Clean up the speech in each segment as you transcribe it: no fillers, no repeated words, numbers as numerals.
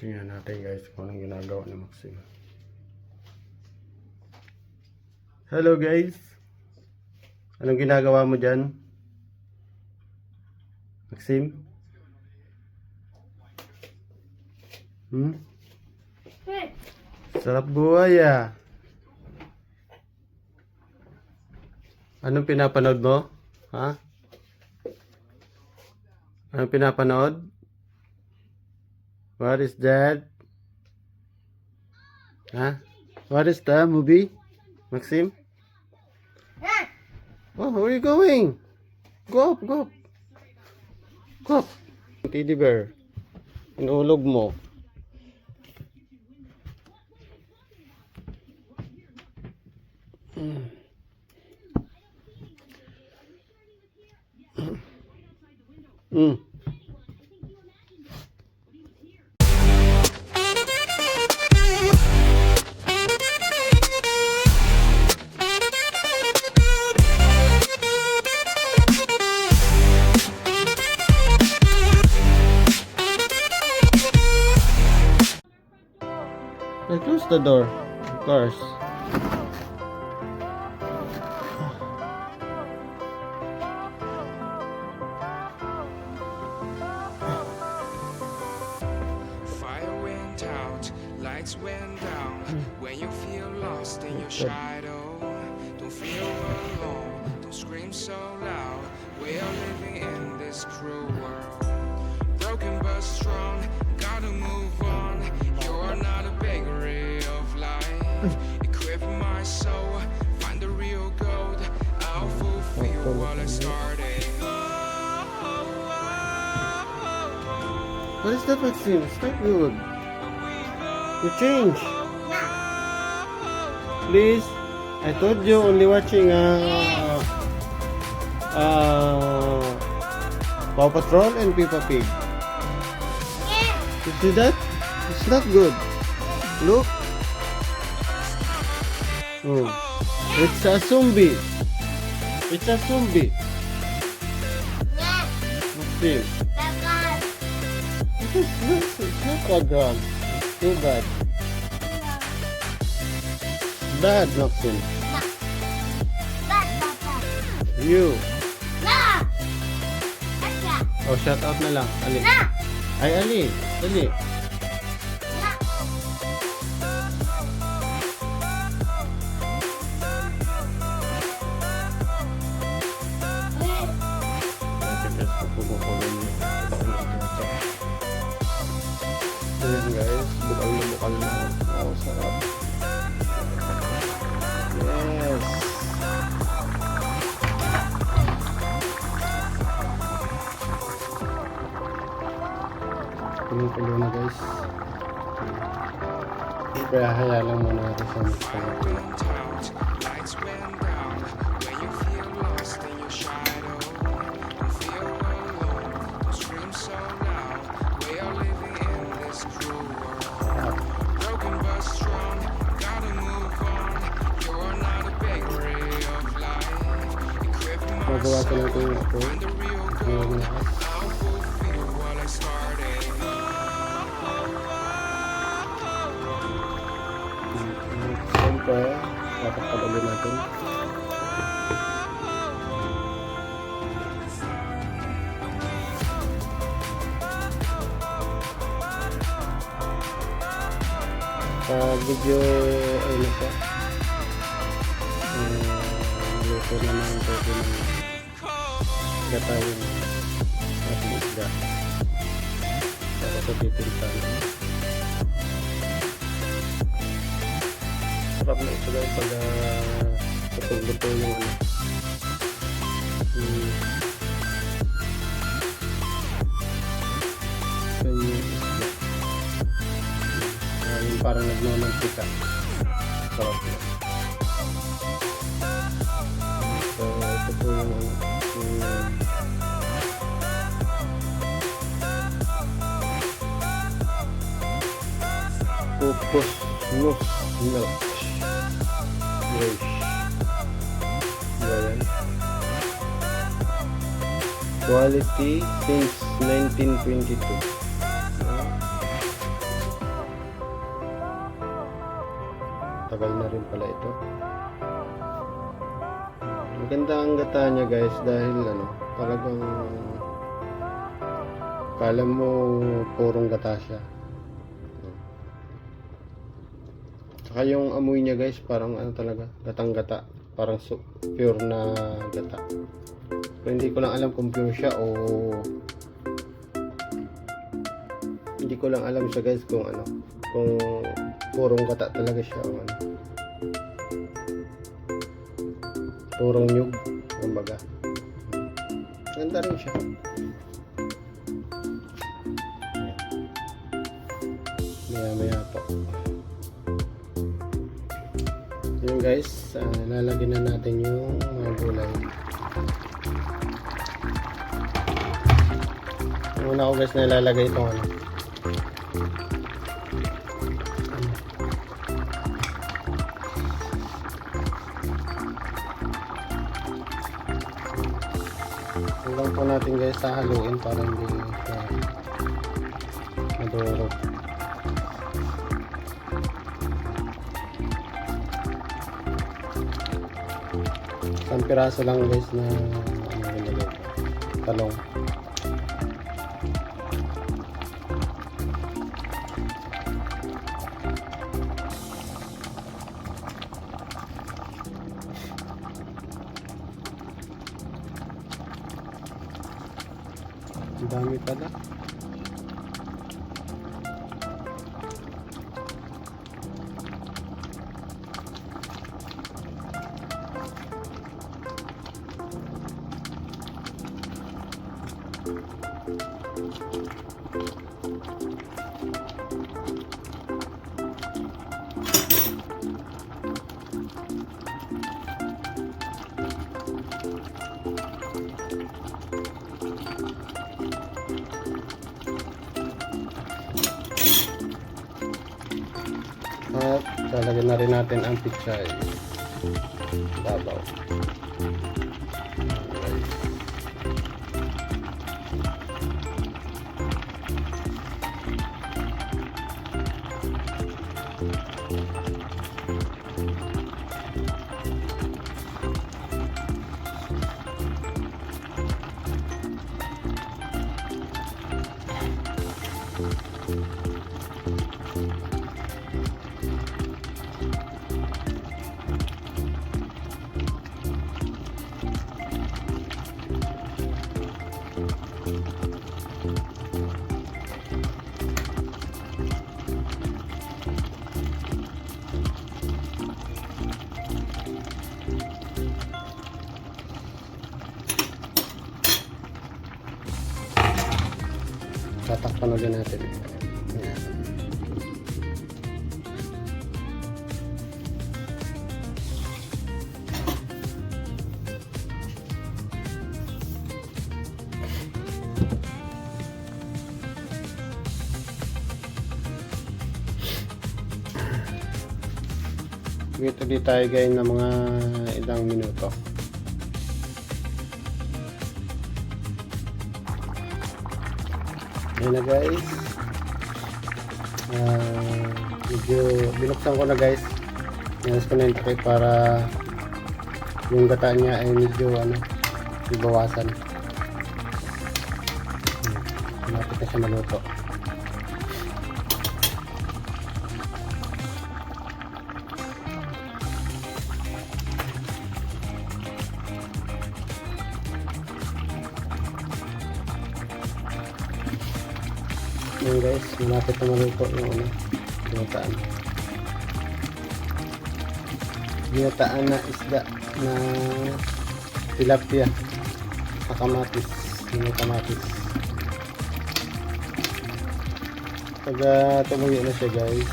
Tingnan natin guys kung anong ginagawa ni Maxim. Hello guys. Anong ginagawa mo dyan? Maxim? Sarap buhay ah. Anong pinapanood mo? Ha? Anong pinapanood? What is that? Ha? What is the movie? Maxim? Oh, where are you going? Go up, go up. Go up. Teddy bear. Inulog mo. Close the door, of course. Fire went out, lights went down. When you feel lost in your shadow, don't feel alone, don't scream so loud. We are living in this cruel world. Broken but strong, gotta move on. You're not a bakery of life. Equip my soul, find the real gold. I'll fulfill what I started. What is that, Maxim? It's not good. You change. Please. I told you only watching Paw Patrol and Peppa Pig. You see that? It's not good. Look. Oh. It's a zombie. It's a zombie. Maxim. It's not a drug. It's too bad. Bad, Maxim. You. Oh, shout out na lang. Ali. Ay, Ali. Ali. Ayan guys, bukal na bukal na. Oh, sarap. Yes. Pinutulo na guys. Kaya haya lang muna natin sa mukha. Went out, lights went down. When you feel lost in your shadow, don't feel alone, don't scream so loud. We are living in this cruel world. Broken but strong, gotta move on. You're not a bakery of life. Equip my Magawa ko lang ito soul, yung ako. find the real gold. I'll fulfill what I started. Siyempre, dapat pag-ulo natin. Sa video, ano pa? Naluto na ng todo ng gatayin at isda. Para sa titintan. Sarap na ito guys pag luto yung ano. Yung isda. Yung parang nagmamantika. Sarap na. So ito po yung pupus milk. Yes. Ayan. Quality since 1922. matagal na rin pala ito. Maganda ang gata niya guys dahil ano, talagang kala mo purong gata siya. Saka yung amoy niya guys parang ano talaga, gatang gata, parang pure na gata. Pero hindi ko lang alam kung pure siya o hindi ko lang alam siya guys kung ano, kung purong gata talaga siya o ano, purong nyug, kumbaga. Ganda rin siya. Maya po. Yun guys, lalagyan na natin yung mga gulay. Una ko guys na ilalagay itong ano, hanggang po natin guys hahaluin para hindi madurog. Isang piraso lang guys na ano nilagay ko, talong. Ang dami pala. At lalagyan na rin natin ang pichay. Babaw. Tatakpan ulit natin. Ayan. Wait ulit tayo guys ng mga ilang minuto. Ayan na guys, medyo binuksan ko na guys, nalas ko na yung takip para yung gata niya ay medyo ano, ibawasan. Malapit na siya maluto. Ayan guys, malapit na maluto yung ano, ginataan. Ginataan na isda na tilapia sa kamatis, yung kamatis. Pag tumuyo na siya guys,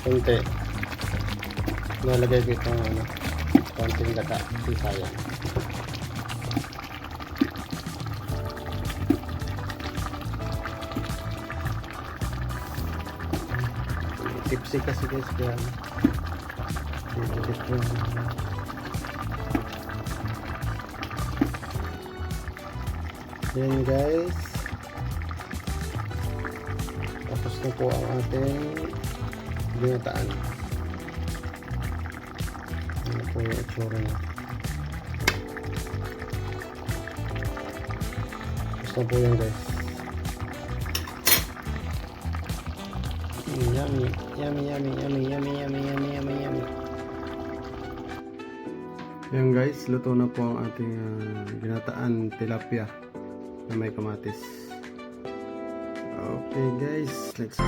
konti, nalagay ko itong ano, konting gata, sayang. Tipsy kasi guys yan. Yan guys, tapos na po ang ating ginataan. Ano po yung itsura niya. Gusto po yan guys. Yummy, yummy, yummy, yummy, yummy, yummy, yummy, yummy, yummy. Ayan guys, luto na po ang ating ginataan tilapia na may kamatis. Okay guys, let's